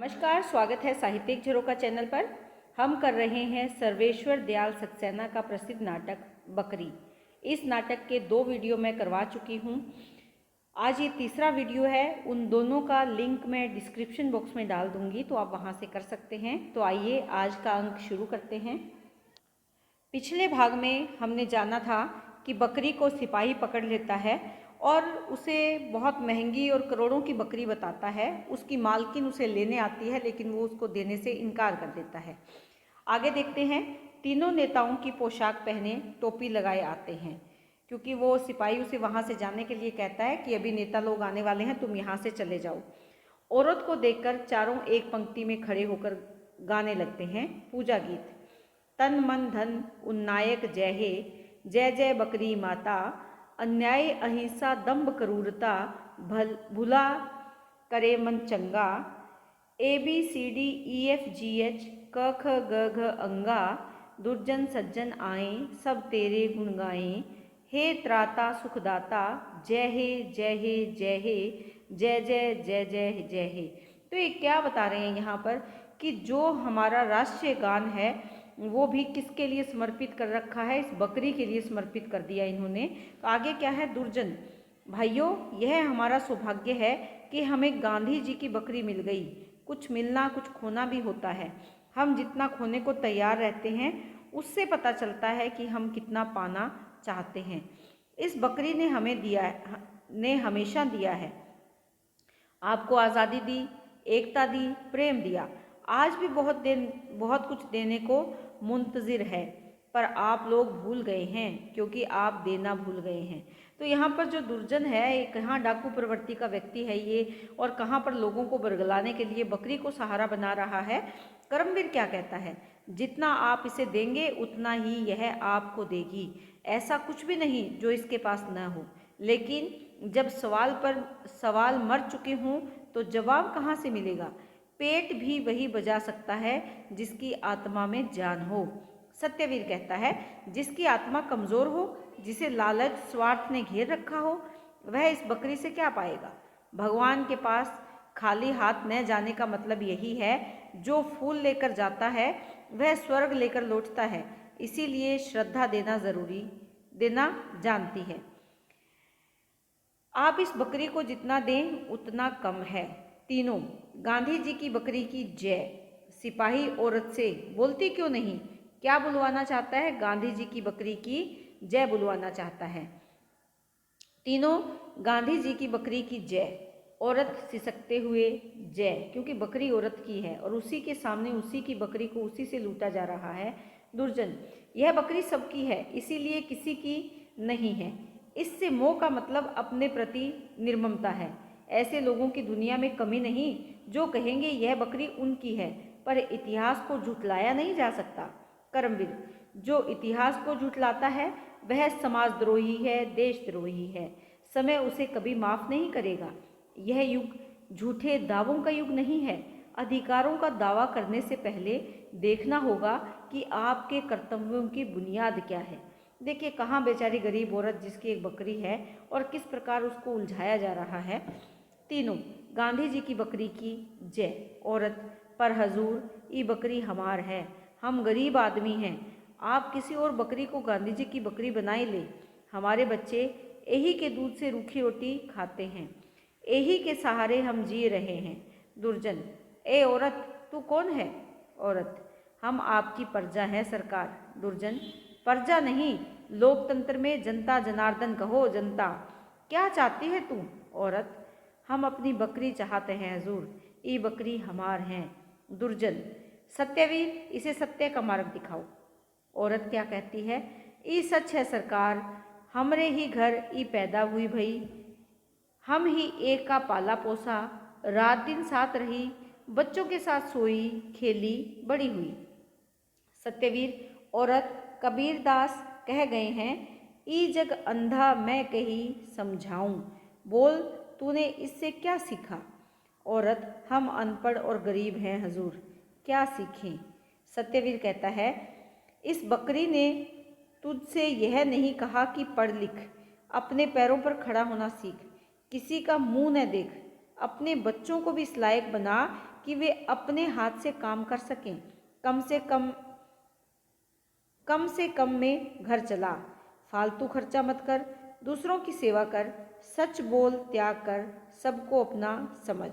नमस्कार, स्वागत है साहित्यिक झरोखा चैनल पर। हम कर रहे हैं सर्वेश्वर दयाल सक्सेना का प्रसिद्ध नाटक बकरी। इस नाटक के 2 वीडियो मैं करवा चुकी हूँ। आज ये तीसरा वीडियो है। उन दोनों का लिंक मैं डिस्क्रिप्शन बॉक्स में डाल दूँगी, तो आप वहाँ से कर सकते हैं। तो आइए आज का अंक शुरू करते हैं। पिछले भाग में हमने जाना था कि बकरी को सिपाही पकड़ लेता है और उसे बहुत महंगी और करोड़ों की बकरी बताता है। उसकी मालकिन उसे लेने आती है, लेकिन वो उसको देने से इनकार कर देता है। आगे देखते हैं। तीनों नेताओं की पोशाक पहने, टोपी लगाए आते हैं, क्योंकि वो सिपाही उसे वहाँ से जाने के लिए कहता है कि अभी नेता लोग आने वाले हैं, तुम यहाँ से चले जाओ। औरत को देखकर चारों एक पंक्ति में खड़े होकर गाने लगते हैं पूजा गीत। तन मन धन उन्नायक जय हे, जय जय बकरी माता, अन्याय अहिंसा दंभ क्रूरता, भुला करे मन चंगा, ABCDEFGH क ख ग घ अंगा, दुर्जन सज्जन आए सब तेरे गुण गाएं, हे त्राता सुखदाता, जय हे जय हे जय हे, जय जय जय जय जय हे। तो ये क्या बता रहे हैं यहाँ पर कि जो हमारा राष्ट्रीय गान है वो भी किसके लिए समर्पित कर रखा है? इस बकरी के लिए समर्पित कर दिया इन्होंने। तो आगे क्या है? दुर्जन भाइयों, यह हमारा सौभाग्य है कि हमें गांधी जी की बकरी मिल गई। कुछ मिलना कुछ खोना भी होता है। हम जितना खोने को तैयार रहते हैं उससे पता चलता है कि हम कितना पाना चाहते हैं। इस बकरी ने हमें दिया है, ने हमेशा दिया है। आपको आज़ादी दी, एकता दी, प्रेम दिया। आज भी बहुत कुछ देने को मुंतज़िर है, पर आप लोग भूल गए हैं, क्योंकि आप देना भूल गए हैं। तो यहाँ पर जो दुर्जन है, ये कहाँ डाकू प्रवृत्ति का व्यक्ति है ये, और कहाँ पर लोगों को बरगलाने के लिए बकरी को सहारा बना रहा है। कर्मवीर क्या कहता है? जितना आप इसे देंगे उतना ही यह आपको देगी। ऐसा कुछ भी नहीं जो इसके पास न हो, लेकिन जब सवाल मर चुके हों तो जवाब कहाँ से मिलेगा? पेट भी वही बजा सकता है जिसकी आत्मा में जान हो। सत्यवीर कहता है, जिसकी आत्मा कमज़ोर हो, जिसे लालच स्वार्थ ने घेर रखा हो, वह इस बकरी से क्या पाएगा? भगवान के पास खाली हाथ न जाने का मतलब यही है। जो फूल लेकर जाता है वह स्वर्ग लेकर लौटता है। इसीलिए श्रद्धा देना जानती है। आप इस बकरी को जितना दें उतना कम है। तीनों, गांधी जी की बकरी की जय। सिपाही औरत से, बोलती क्यों नहीं? क्या बुलवाना चाहता है? गांधी जी की बकरी की जय बुलवाना चाहता है। तीनों, गांधी जी की बकरी की जय। औरत सिसकते हुए जय, क्योंकि बकरी औरत की है और उसी के सामने उसी की बकरी को उसी से लूटा जा रहा है। दुर्जन, यह बकरी सबकी है, इसीलिए किसी की नहीं है। इससे मोह का मतलब अपने प्रति निर्ममता है। ऐसे लोगों की दुनिया में कमी नहीं जो कहेंगे यह बकरी उनकी है, पर इतिहास को झुठलाया नहीं जा सकता। कर्मवीर, जो इतिहास को झुठलाता है वह समाजद्रोही है, देशद्रोही है। समय उसे कभी माफ़ नहीं करेगा। यह युग झूठे दावों का युग नहीं है। अधिकारों का दावा करने से पहले देखना होगा कि आपके कर्तव्यों की बुनियाद क्या है। देखिए कहाँ बेचारी गरीब औरत जिसकी एक बकरी है और किस प्रकार उसको उलझाया जा रहा है। तीनों, गांधी जी की बकरी की जय। औरत, पर हजूर, ये बकरी हमार है, हम गरीब आदमी हैं। आप किसी और बकरी को गांधी जी की बकरी बनाए ले। हमारे बच्चे यही के दूध से रूखी रोटी खाते हैं, यही के सहारे हम जी रहे हैं। दुर्जन, ए औरत, तू कौन है? औरत, हम आपकी प्रजा हैं सरकार। दुर्जन, प्रजा नहीं, लोकतंत्र में जनता जनार्दन कहो, जनता। क्या चाहती है तू? औरत, हम अपनी बकरी चाहते हैं हजूर, ये बकरी हमार हैं। दुर्जन, सत्यवीर, इसे सत्य का मार्ग दिखाओ। औरत क्या कहती है? ये सच है सरकार, हमरे ही घर ई पैदा हुई भई, हम ही एक का पाला पोसा, रात दिन साथ रही, बच्चों के साथ सोई खेली बड़ी हुई। सत्यवीर, औरत, कबीरदास कह गए हैं, ई जग अंधा मैं कही समझाऊं, बोल तूने इससे क्या सीखा? औरत, हम अनपढ़ और गरीब हैं हजूर, क्या सीखें? सत्यवीर कहता है, इस बकरी ने तुझसे यह नहीं कहा कि पढ़ लिख, अपने पैरों पर खड़ा होना सीख, किसी का मुंह न देख, अपने बच्चों को भी इस लायक बना कि वे अपने हाथ से काम कर सकें। कम से कम में घर चला, फालतू खर्चा मत कर, दूसरों की सेवा कर, सच बोल, त्याग कर, सबको अपना समझ।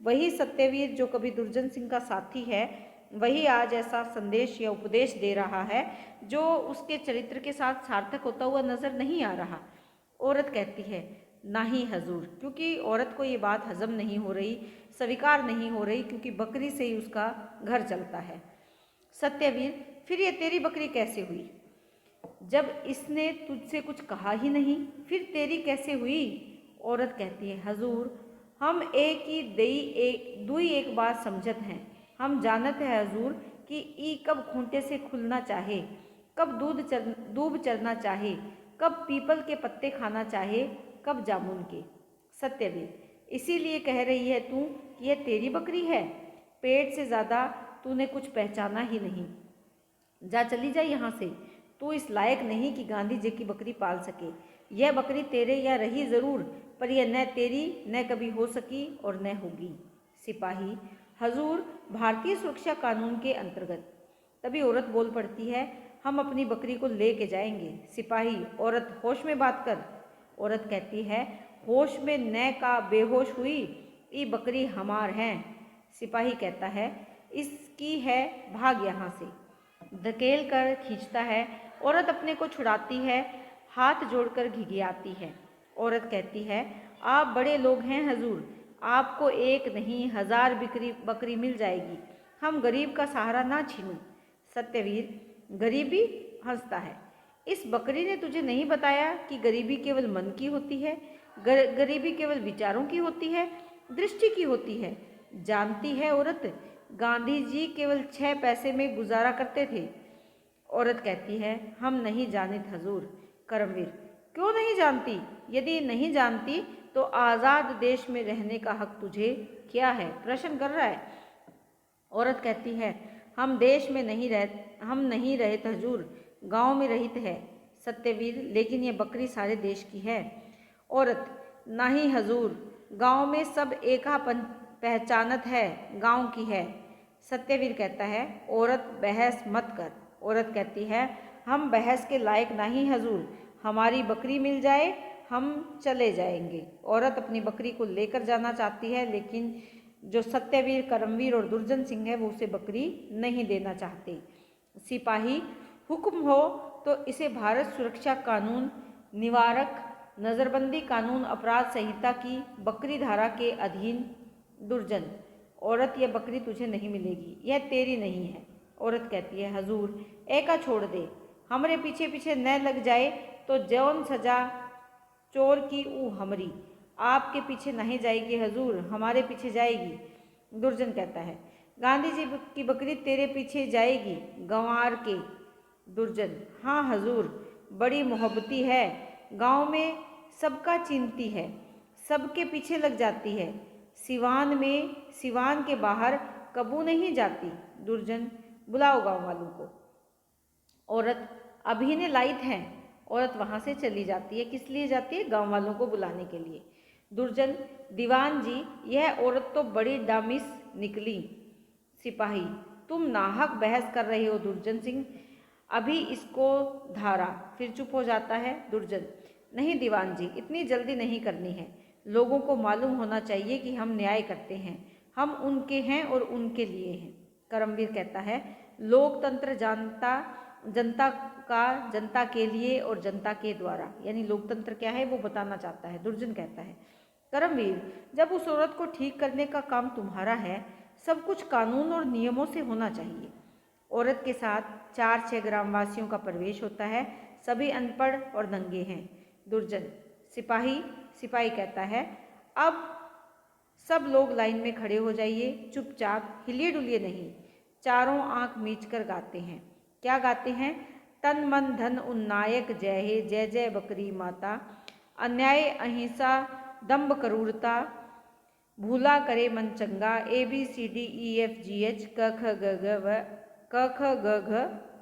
वही सत्यवीर जो कभी दुर्जन सिंह का साथी है, वही आज ऐसा संदेश या उपदेश दे रहा है जो उसके चरित्र के साथ सार्थक होता हुआ नजर नहीं आ रहा। औरत कहती है, नहीं हजूर, क्योंकि औरत को ये बात हजम नहीं हो रही, स्वीकार नहीं हो रही, क्योंकि बकरी से ही उसका घर चलता है। सत्यवीर, फिर ये तेरी बकरी कैसे हुई? जब इसने तुझसे कुछ कहा ही नहीं, फिर तेरी कैसे हुई? औरत कहती है, हजूर, हम एक ही दुई एक बात समझत हैं। हम जानत है हजूर कि ई कब खूंटे से खुलना चाहे, कब दूब चरना चाहे, कब पीपल के पत्ते खाना चाहे, कब जामुन के। सत्यवीर, इसीलिए कह रही है तू कि यह तेरी बकरी है? पेट से ज़्यादा तूने कुछ पहचाना ही नहीं। जा, चली जा यहाँ से। तू इस लायक नहीं कि गांधी जी की बकरी पाल सके। यह बकरी तेरे या रही ज़रूर, पर यह न तेरी न कभी हो सकी और न होगी। सिपाही, हजूर, भारतीय सुरक्षा कानून के अंतर्गत। तभी औरत बोल पड़ती है, हम अपनी बकरी को ले के जाएंगे। सिपाही, औरत, होश में बात कर। औरत कहती है, होश में न का बेहोश हुई, ये बकरी हमार है। सिपाही कहता है, इसकी है, भाग यहाँ से। धकेल कर खींचता है। औरत अपने को छुड़ाती है, हाथ जोड़कर घिघियाती है। औरत कहती है, आप बड़े लोग हैं हजूर, आपको एक नहीं 1000 बकरी मिल जाएगी। हम गरीब का सहारा ना छीनो। सत्यवीर, गरीबी? हंसता है, इस बकरी ने तुझे नहीं बताया कि गरीबी केवल मन की होती है, गरीबी केवल विचारों की होती है, दृष्टि की होती है। जानती है औरत, गांधी जी केवल 6 पैसे में गुजारा करते थे। औरत कहती है, हम नहीं जानित हजूर। करमवीर, क्यों नहीं जानती? यदि नहीं जानती तो आज़ाद देश में रहने का हक तुझे क्या है? प्रश्न कर रहा है। औरत कहती है, हम देश में नहीं रहते हजूर, गांव में रहित है। सत्यवीर, लेकिन ये बकरी सारे देश की है। औरत, नहीं हजूर, गांव में सब एका पहचानत है, गांव की है। सत्यवीर कहता है, औरत, बहस मत कर। औरत कहती है, हम बहस के लायक नहीं हजूर, हमारी बकरी मिल जाए हम चले जाएंगे। औरत अपनी बकरी को लेकर जाना चाहती है, लेकिन जो सत्यवीर, करमवीर और दुर्जन सिंह है वो उसे बकरी नहीं देना चाहते। सिपाही, हुक्म हो तो इसे भारत सुरक्षा कानून निवारक नज़रबंदी कानून अपराध संहिता की बकरी धारा के अधीन। दुर्जन, औरत, यह बकरी तुझे नहीं मिलेगी, यह तेरी नहीं है। औरत कहती है, हजूर, एका छोड़ दे, हमरे पीछे पीछे न लग जाए तो जौन सजा चोर की ऊ हमरी। आपके पीछे नहीं जाएगी हजूर, हमारे पीछे जाएगी। दुर्जन कहता है, गांधी जी की बकरी तेरे पीछे जाएगी, गंवार के। दुर्जन, हाँ हजूर, बड़ी मोहब्बती है, गांव में सबका चीनती है, सबके पीछे लग जाती है, सिवान के बाहर कबू नहीं जाती। दुर्जन, बुलाओ गांव वालों को। औरत, अभी ने लाइत हैं। औरत वहाँ से चली जाती है। किस लिए जाती है? गांव वालों को बुलाने के लिए। दुर्जन, दीवान जी, यह औरत तो बड़ी डामिस निकली। सिपाही, तुम नाहक बहस कर रहे हो दुर्जन सिंह, अभी इसको धारा। फिर चुप हो जाता है। दुर्जन, नहीं दीवान जी, इतनी जल्दी नहीं करनी है, लोगों को मालूम होना चाहिए कि हम न्याय करते हैं, हम उनके हैं और उनके लिए हैं। करमवीर कहता है, लोकतंत्र जनता के लिए और जनता के द्वारा, यानी लोकतंत्र क्या है वो बताना चाहता है। दुर्जन कहता है, करमवीर, जब उस औरत को ठीक करने का काम तुम्हारा है, सब कुछ कानून और नियमों से होना चाहिए। औरत के साथ 4-6 ग्रामवासियों का प्रवेश होता है, सभी अनपढ़ और नंगे हैं। दुर्जन, सिपाही कहता है, अब सब लोग लाइन में खड़े हो जाइए, चुपचाप, हिलिए डुलिए नहीं। चारों आंख मीच कर गाते हैं। क्या गाते हैं? तन मन धन उन्नायक जय हे, जय जय बकरी माता, अन्याय अहिंसा दंभ क्रूरता, भूला करे मन चंगा, ABCDEFGH क ख ग घ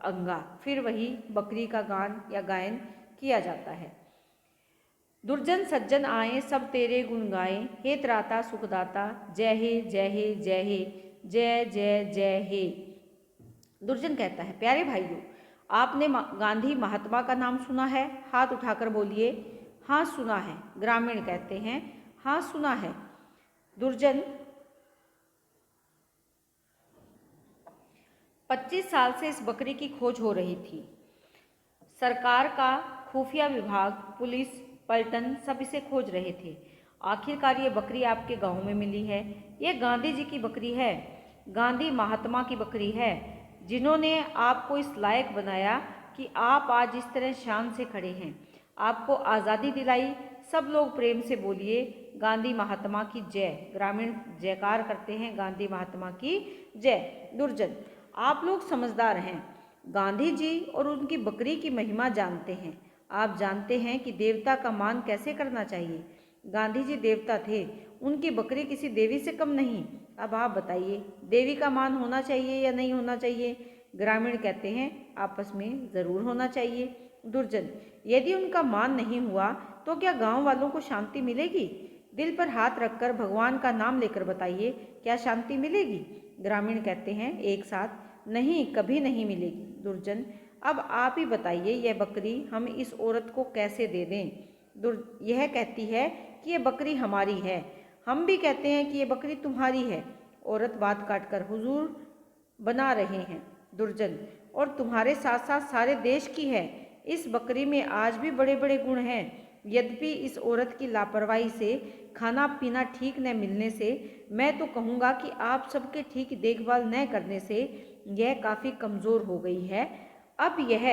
अंगा। फिर वही बकरी का गान या गायन किया जाता है। दुर्जन सज्जन आए सब तेरे गुण गाए, हे त्राता सुखदाता, जय हे जय हे जय हे जय जय जय हे। दुर्जन कहता है, प्यारे भाइयों, आपने गांधी महात्मा का नाम सुना है? हाथ उठाकर बोलिए, हाँ सुना है। ग्रामीण कहते हैं, हाँ सुना है। दुर्जन, 25 साल से इस बकरी की खोज हो रही थी। सरकार का खुफिया विभाग, पुलिस, पलटन सब इसे खोज रहे थे। आखिरकार ये बकरी आपके गांव में मिली है। ये गांधी जी की बकरी है, गांधी महात्मा की बकरी है, जिन्होंने आपको इस लायक बनाया कि आप आज इस तरह शान से खड़े हैं, आपको आज़ादी दिलाई। सब लोग प्रेम से बोलिए, गांधी महात्मा की जय। ग्रामीण जयकार करते हैं, गांधी महात्मा की जय। दुर्जन, आप लोग समझदार हैं, गांधी जी और उनकी बकरी की महिमा जानते हैं। आप जानते हैं कि देवता का मान कैसे करना चाहिए। गांधी जी देवता थे, उनकी बकरी किसी देवी से कम नहीं। अब आप बताइए, देवी का मान होना चाहिए या नहीं होना चाहिए? ग्रामीण कहते हैं, आपस में ज़रूर होना चाहिए। दुर्जन, यदि उनका मान नहीं हुआ तो क्या गांव वालों को शांति मिलेगी? दिल पर हाथ रखकर भगवान का नाम लेकर बताइए, क्या शांति मिलेगी? ग्रामीण कहते हैं एक साथ, नहीं, कभी नहीं मिलेगी। दुर्जन, अब आप ही बताइए, यह बकरी हम इस औरत को कैसे दे दें? यह कहती है कि यह बकरी हमारी है। हम भी कहते हैं कि यह बकरी तुम्हारी है। औरत बात काटकर, हुजूर बना रहे हैं। दुर्जन, और तुम्हारे साथ साथ सारे देश की है। इस बकरी में आज भी बड़े बड़े गुण हैं। यद्यपि इस औरत की लापरवाही से, खाना पीना ठीक न मिलने से, मैं तो कहूँगा कि आप सबके ठीक देखभाल न करने से यह काफ़ी कमज़ोर हो गई है। अब यह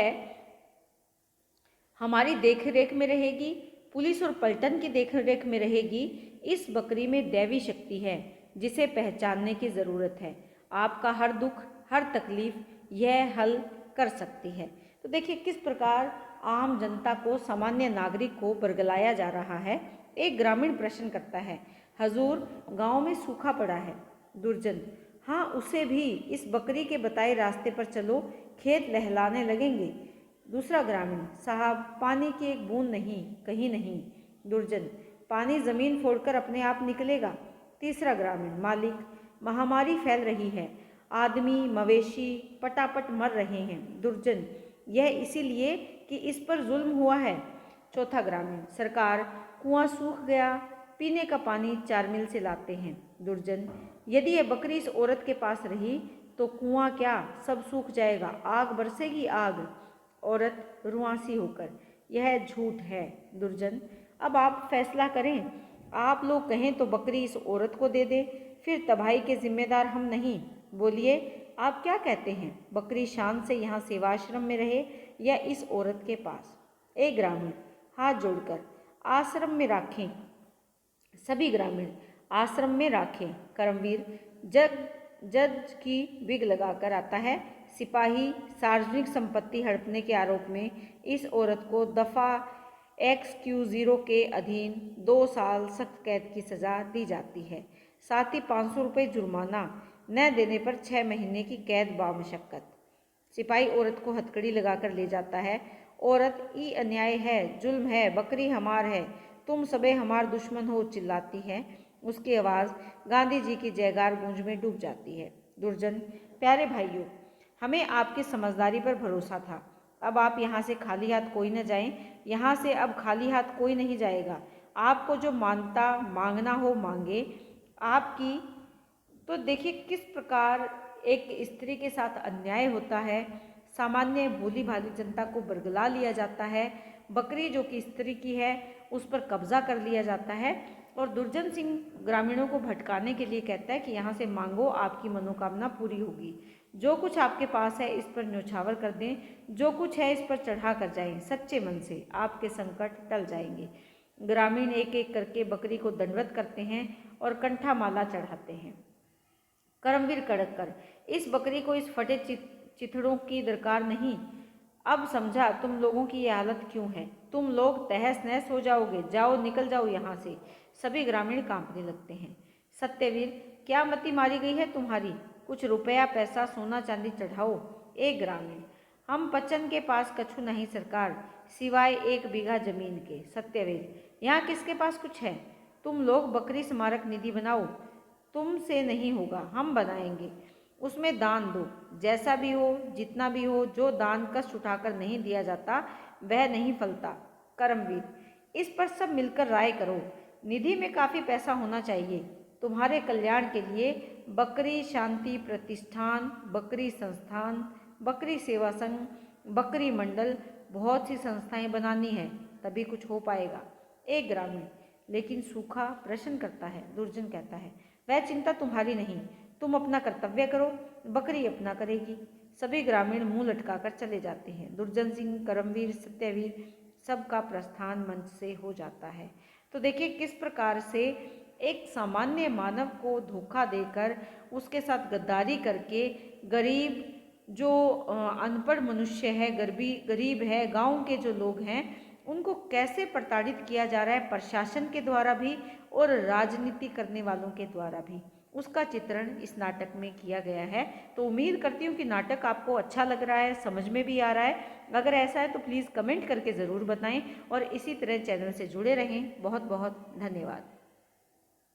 हमारी देखरेख में रहेगी, पुलिस और पलटन की देखरेख में रहेगी। इस बकरी में दैवी शक्ति है जिसे पहचानने की ज़रूरत है। आपका हर दुख, हर तकलीफ यह हल कर सकती है। तो देखिए किस प्रकार आम जनता को, सामान्य नागरिक को बरगलाया जा रहा है। एक ग्रामीण प्रश्न करता है, हजूर गांव में सूखा पड़ा है। दुर्जन, हाँ उसे भी इस बकरी के बताए रास्ते पर चलो, खेत लहलाने लगेंगे। दूसरा ग्रामीण, साहब पानी की एक बूंद नहीं, कहीं नहीं। दुर्जन, पानी जमीन फोड़कर अपने आप निकलेगा। तीसरा ग्रामीण, मालिक महामारी फैल रही है, आदमी मवेशी पटापट मर रहे हैं। दुर्जन, यह इसीलिए कि इस पर जुल्म हुआ है। चौथा ग्रामीण, सरकार कुआं सूख गया, पीने का पानी 4 मील से लाते हैं। दुर्जन, यदि यह बकरी इस औरत के पास रही तो कुआं क्या, सब सूख जाएगा, आग बरसेगी आग। औरत रुआंसी होकर, यह झूठ है। दुर्जन, अब आप फैसला करें। आप लोग कहें तो बकरी इस औरत को दे दे, फिर तबाही के जिम्मेदार हम नहीं। बोलिए, आप क्या कहते हैं? बकरी शान से यहाँ सेवाश्रम में रहे या इस औरत के पास? एक ग्रामीण हाथ जोड़कर, आश्रम में राखें। सभी ग्रामीण आश्रम में राखें। कर्मवीर जज की विग लगाकर आता है। सिपाही सार्वजनिक संपत्ति हड़पने के आरोप में इस औरत को दफ़ा XQ0 के अधीन 2 साल सख्त कैद की सज़ा दी जाती है। साथ ही 500 रुपये जुर्माना, न देने पर 6 महीने की कैद बामशक्कत। सिपाही औरत को हथकड़ी लगाकर ले जाता है। औरत, ई अन्याय है, जुल्म है, बकरी हमार है, तुम सबे हमार दुश्मन हो, चिल्लाती है। उसकी आवाज़ गांधी जी की जयकार गूंज में डूब जाती है। दुर्जन, प्यारे भाइयों, हमें आपकी समझदारी पर भरोसा था। अब आप यहाँ से खाली हाथ कोई न जाएं। यहाँ से अब खाली हाथ कोई नहीं जाएगा। आपको जो मांगना हो मांगे। आपकी तो देखिए किस प्रकार एक स्त्री के साथ अन्याय होता है। सामान्य भोली भाली जनता को बरगला लिया जाता है। बकरी जो कि स्त्री की है उस पर कब्जा कर लिया जाता है। और दुर्जन सिंह ग्रामीणों को भटकाने के लिए कहता है कि यहाँ से मांगो, आपकी मनोकामना पूरी होगी। जो कुछ आपके पास है इस पर न्यौछावर कर दें, जो कुछ है इस पर चढ़ा कर जाएं। सच्चे मन से आपके संकट टल जाएंगे। ग्रामीण एक एक करके बकरी को दंडवत करते हैं और कंठा माला चढ़ाते हैं। कर्मवीर कड़क कर, इस बकरी को इस फटे चिथड़ों की दरकार नहीं। अब समझा तुम लोगों की ये हालत क्यों है। तुम लोग तहस नहस हो जाओगे। जाओ, निकल जाओ यहाँ से। सभी ग्रामीण कांपने लगते हैं। सत्यवीर, क्या मति मारी गई है तुम्हारी? कुछ रुपया पैसा सोना चांदी चढ़ाओ। एक ग्रामीण, हम पचन के पास कछु नहीं सरकार, सिवाय 1 बीघा जमीन के। सत्यवीर, यहाँ किसके पास कुछ है? तुम लोग बकरी स्मारक निधि बनाओ। तुमसे नहीं होगा, हम बनाएंगे। उसमें दान दो, जैसा भी हो, जितना भी हो। जो दान कष्ट उठाकर नहीं दिया जाता वह नहीं फलता। कर्मवीर, इस पर सब मिलकर राय करो। निधि में काफ़ी पैसा होना चाहिए। तुम्हारे कल्याण के लिए बकरी शांति प्रतिष्ठान, बकरी संस्थान, बकरी सेवा संघ, बकरी मंडल, बहुत सी संस्थाएं बनानी है, तभी कुछ हो पाएगा। एक ग्रामीण, लेकिन सूखा प्रश्न करता है। दुर्जन कहता है, वह चिंता तुम्हारी नहीं, तुम अपना कर्तव्य करो, बकरी अपना करेगी। सभी ग्रामीण मुंह लटकाकर चले जाते हैं। दुर्जन सिंह, करमवीर, सत्यवीर, सबका प्रस्थान मंच से हो जाता है। तो देखिए किस प्रकार से एक सामान्य मानव को धोखा देकर, उसके साथ गद्दारी करके, गरीब जो अनपढ़ मनुष्य है, गरीब है, गांव के जो लोग हैं, उनको कैसे प्रताड़ित किया जा रहा है प्रशासन के द्वारा भी और राजनीति करने वालों के द्वारा भी, उसका चित्रण इस नाटक में किया गया है। तो उम्मीद करती हूँ कि नाटक आपको अच्छा लग रहा है, समझ में भी आ रहा है। अगर ऐसा है तो प्लीज़ कमेंट करके ज़रूर बताएं और इसी तरह चैनल से जुड़े रहें। बहुत बहुत धन्यवाद।